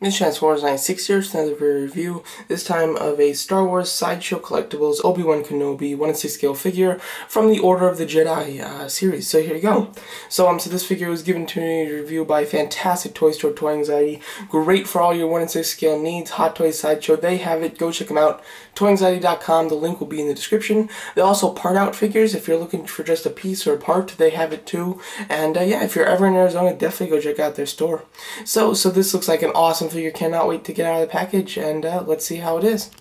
This Transformers 96 here, it's another review, this time of a Star Wars Sideshow Collectibles Obi Wan Kenobi 1/6 scale figure from the Order of the Jedi series. So here you go. So this figure was given to me to review by fantastic toy store Toy Anxiety. Great for all your 1/6 scale needs. Hot Toys Sideshow, they have it. Go check them out. ToyAnxiety.com, the link will be in the description. They also part out figures. If you're looking for just a piece or a part, they have it too. And yeah, if you're ever in Arizona, definitely go check out their store. So this looks like an awesome figure. Cannot wait to get out of the package, and let's see how it is.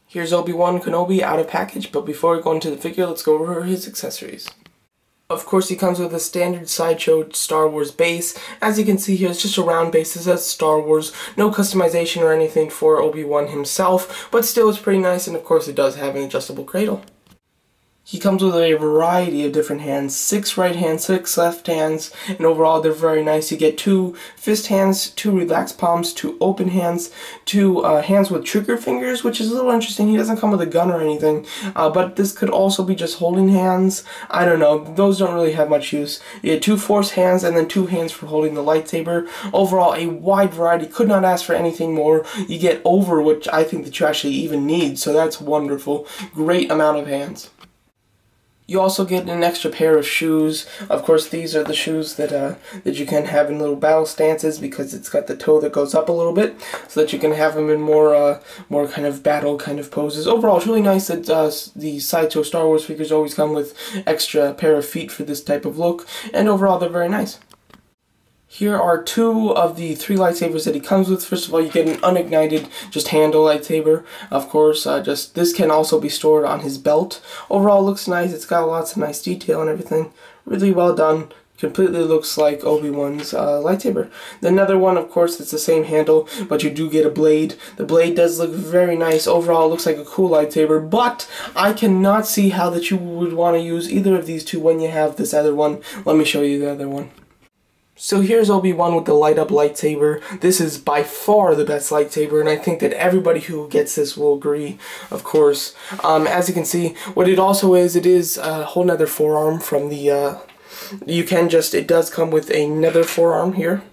Here's Obi Wan Kenobi out of package, but before we go into the figure, let's go over his accessories. Of course, he comes with a standard Sideshow Star Wars base. As you can see here, it's just a round base. It says Star Wars. No customization or anything for Obi-Wan himself, but still it's pretty nice, and of course it does have an adjustable cradle. He comes with a variety of different hands, 6 right hands, 6 left hands, and overall they're very nice. You get 2 fist hands, 2 relaxed palms, 2 open hands, 2 hands with trigger fingers, which is a little interesting. He doesn't come with a gun or anything, but this could also be just holding hands. I don't know, those don't really have much use. You get 2 force hands and then 2 hands for holding the lightsaber. Overall, a wide variety, could not ask for anything more. You get over, which I think that you actually even need, so that's wonderful. Great amount of hands. You also get an extra pair of shoes. Of course, these are the shoes that that you can have in little battle stances because it's got the toe that goes up a little bit, so that you can have them in more kind of battle kind of poses. Overall, it's really nice that the Sideshow Star Wars figures always come with extra pair of feet for this type of look, and overall, they're very nice. Here are 2 of the 3 lightsabers that he comes with. First of all, you get an unignited, just handle lightsaber. Of course, this can also be stored on his belt. Overall, it looks nice. It's got lots of nice detail and everything. Really well done. Completely looks like Obi-Wan's lightsaber. Another one, of course, it's the same handle, but you do get a blade. The blade does look very nice. Overall, it looks like a cool lightsaber, but I cannot see how that you would want to use either of these 2 when you have this other one. Let me show you the other one. So here's Obi-Wan with the light-up lightsaber. This is by far the best lightsaber, and I think that everybody who gets this will agree, of course. As you can see, what it also is, it is a whole nother forearm from the, it does come with another forearm here.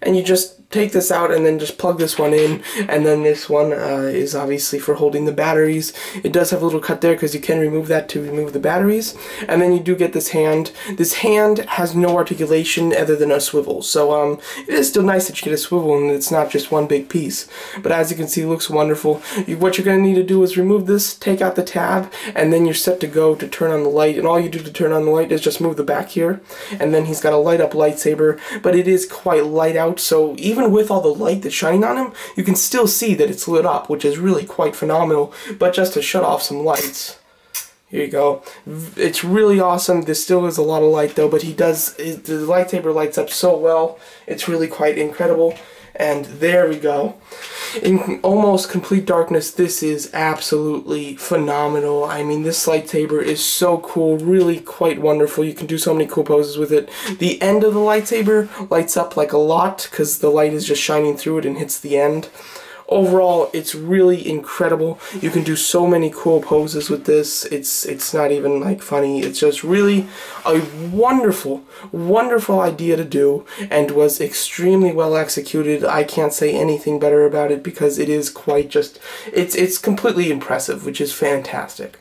And you just take this out and then just plug this one in, and then this one is obviously for holding the batteries. It does have a little cut there because you can remove that to remove the batteries. And then you do get this hand. This hand has no articulation other than a swivel, so it is still nice that you get a swivel and it's not just one big piece. But as you can see, it looks wonderful. What you're going to need to do is remove this, take out the tab, and then you're set to go to turn on the light. And all you do to turn on the light is just move the back here, and then he's got a light up lightsaber, but it is quite light out, so even with all the light that's shining on him, you can still see that it's lit up, which is really quite phenomenal. But just to shut off some lights, here you go. It's really awesome. There still is a lot of light though, but the lightsaber lights up so well. It's really quite incredible. And there we go. In almost complete darkness, this is absolutely phenomenal. I mean, this lightsaber is so cool, really quite wonderful. You can do so many cool poses with it. The end of the lightsaber lights up like a lot because the light is just shining through it and hits the end. Overall, it's really incredible. You can do so many cool poses with this. It's not even like funny. It's just really a wonderful, wonderful idea to do, and was extremely well executed. I can't say anything better about it because it is quite just, it's completely impressive, which is fantastic.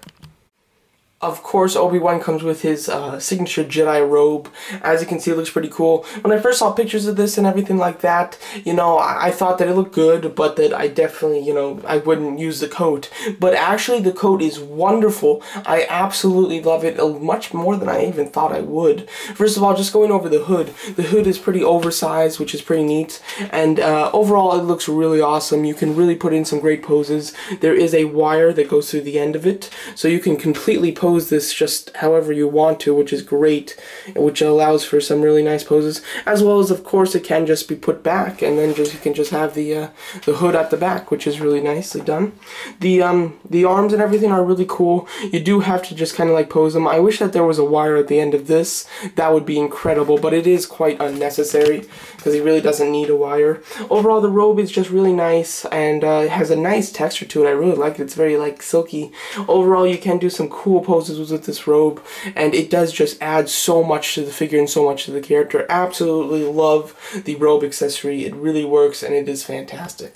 Of course, Obi-Wan comes with his signature Jedi robe. As you can see, it looks pretty cool. When I first saw pictures of this and everything like that, I thought that it looked good, but that I definitely, I wouldn't use the coat. But actually, the coat is wonderful. I absolutely love it, much more than I even thought I would. First of all, just going over the hood. The hood is pretty oversized, which is pretty neat. And overall, it looks really awesome. You can really put in some great poses. There is a wire that goes through the end of it, so you can completely pose this just however you want to, which is great, which allows for some really nice poses, as well as, of course, it can just be put back, and then you can just have the hood at the back, which is really nicely done. The arms and everything are really cool. You do have to just kind of like pose them. I wish that there was a wire at the end of this. That would be incredible, but it is quite unnecessary because he really doesn't need a wire. Overall, the robe is just really nice, and it has a nice texture to it. I really like it. It's very like silky. Overall, you can do some cool poses poses with this robe, and it does just add so much to the figure and so much to the character. Absolutely love the robe accessory. It really works, and it is fantastic.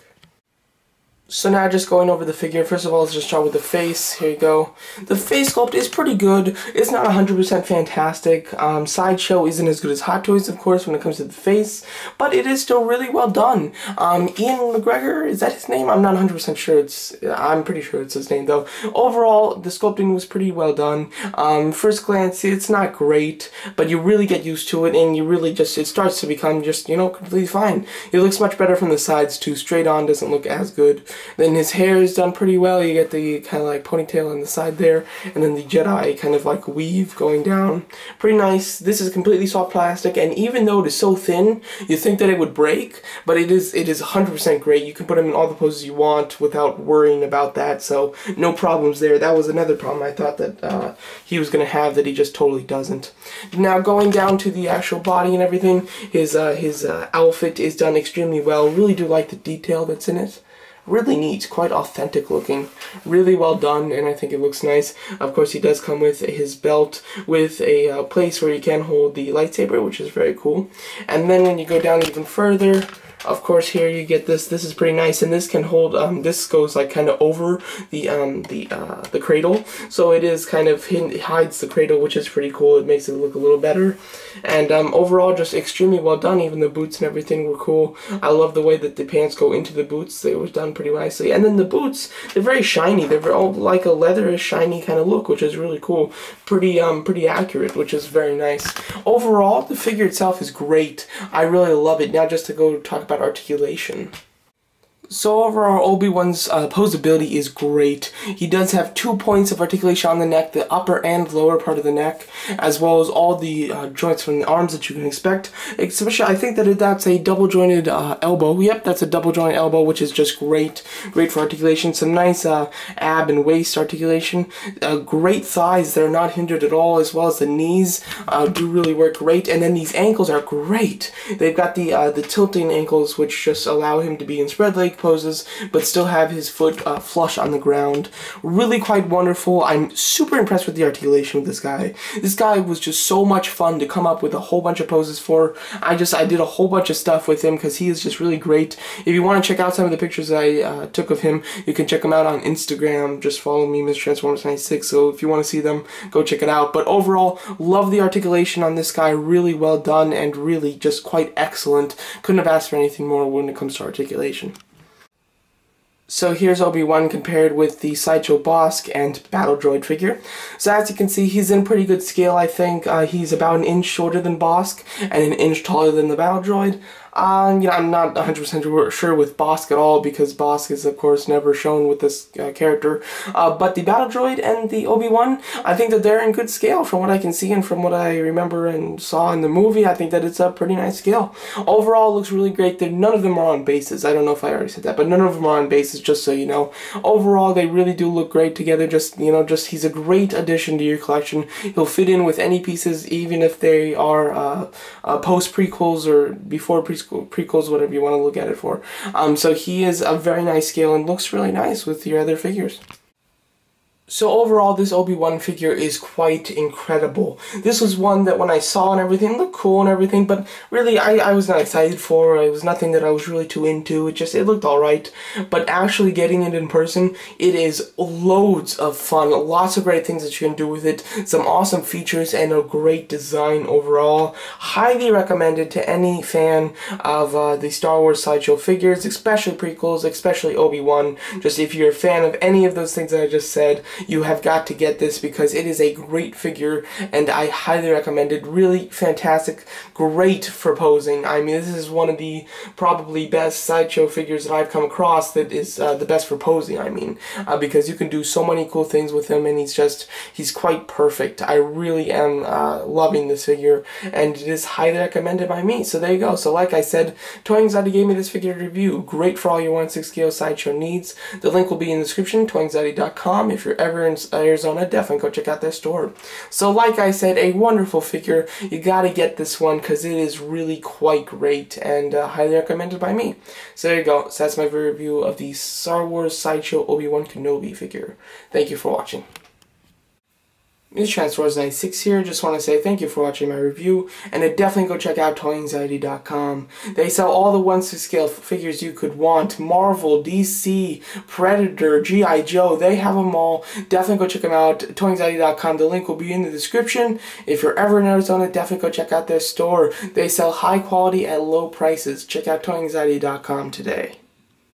So now just going over the figure, first of all, let's just start with the face. Here you go. The face sculpt is pretty good. It's not 100% fantastic. Sideshow isn't as good as Hot Toys, of course, when it comes to the face, but it is still really well done. Ian McGregor, is that his name? I'm not 100% sure. I'm pretty sure it's his name, though. Overall, the sculpting was pretty well done. First glance, it's not great, but you really get used to it, and you really just, it starts to become just, you know, completely fine. It looks much better from the sides, too. Straight on doesn't look as good. Then his hair is done pretty well. You get the kind of like ponytail on the side there, and then the Jedi kind of like weave going down. Pretty nice. This is completely soft plastic, and even though it is so thin, you think that it would break, but it is 100% great. You can put him in all the poses you want without worrying about that, so no problems there. That was another problem I thought that he was going to have that he just totally doesn't. Now going down to the actual body and everything, his outfit is done extremely well. Really do like the detail that's in it. Really neat, quite authentic looking, really well done, and I think it looks nice. Of course, he does come with his belt with a place where you can hold the lightsaber, which is very cool. And then when you go down even further, of course, here you get this. This is pretty nice, and this can hold. This goes like kind of over the cradle, so it is kind of it hides the cradle, which is pretty cool. It makes it look a little better, and overall, just extremely well done. Even the boots and everything were cool. I love the way that the pants go into the boots. They were done pretty nicely, and then the boots, they're very shiny. They're all like a leatherish, shiny kind of look, which is really cool. Pretty accurate, which is very nice. Overall, the figure itself is great. I really love it. Now, just to go talk about articulation. So overall, Obi-Wan's posability is great. He does have 2 points of articulation on the neck, the upper and lower part of the neck, as well as all the joints from the arms that you can expect. Especially, I think that that's a double-jointed elbow. Yep, that's a double-jointed elbow, which is just great. Great for articulation. Some nice ab and waist articulation. Great thighs. They're not hindered at all, as well as the knees do really work great. And then these ankles are great. They've got the tilting ankles, which just allow him to be in spread leg poses, but still have his foot flush on the ground. Really quite wonderful. I'm super impressed with the articulation of this guy. This guy was just so much fun to come up with a whole bunch of poses for. I did a whole bunch of stuff with him because he is just really great. If you want to check out some of the pictures I took of him, you can check them out on Instagram. Just follow me, Mr. Transformers 96. So if you want to see them, go check it out. But overall, love the articulation on this guy. Really well done and really just quite excellent. Couldn't have asked for anything more when it comes to articulation. So here's Obi-Wan compared with the Sideshow Bosk and Battle Droid figure. So as you can see, he's in pretty good scale, I think. He's about an inch shorter than Bosk and an inch taller than the Battle Droid. You know, I'm not 100% sure with Bosk at all, because Bosk is, of course, never shown with this character. But the Battle Droid and the Obi-Wan, I think that they're in good scale from what I can see and from what I remember and saw in the movie. I think that it's a pretty nice scale. Overall, it looks really great. None of them are on bases. I don't know if I already said that, but none of them are on bases, just so you know. Overall, they really do look great together. He's a great addition to your collection. He'll fit in with any pieces, even if they are post-prequels or before prequels, whatever you want to look at it for. So he is a very nice scale and looks really nice with your other figures. So overall, this Obi-Wan figure is quite incredible. This was one that when I saw and everything, looked cool and everything, but really I was not excited for. It was nothing that I was really too into. It looked alright. But actually getting it in person, it is loads of fun. Lots of great things that you can do with it. Some awesome features and a great design overall. Highly recommended to any fan of the Star Wars Sideshow figures, especially prequels, especially Obi-Wan. Just if you're a fan of any of those things that I just said, you have got to get this because it is a great figure and I highly recommend it. Really fantastic, great for posing. I mean, this is one of the probably best Sideshow figures that I've come across that is the best for posing, I mean, because you can do so many cool things with him and he's quite perfect. I really am loving this figure and it is highly recommended by me. So there you go. So like I said, Toy Anxiety gave me this figure review. Great for all your 1/6 scale Sideshow needs. The link will be in the description, toyanxiety.com. If you're ever in Arizona, definitely go check out their store. So like I said, a wonderful figure. You gotta get this one because it is really quite great and highly recommended by me. So there you go. So that's my review of the Star Wars Sideshow Obi Wan Kenobi figure. Thank you for watching. It's Transforce96 here. Just want to say thank you for watching my review, and to definitely go check out toyanxiety.com. They sell all the 1/6 scale figures you could want. Marvel, DC, Predator, G.I. Joe, they have them all. Definitely go check them out. toyanxiety.com. The link will be in the description. If you're ever in Arizona, definitely go check out their store. They sell high quality at low prices. Check out toyanxiety.com today.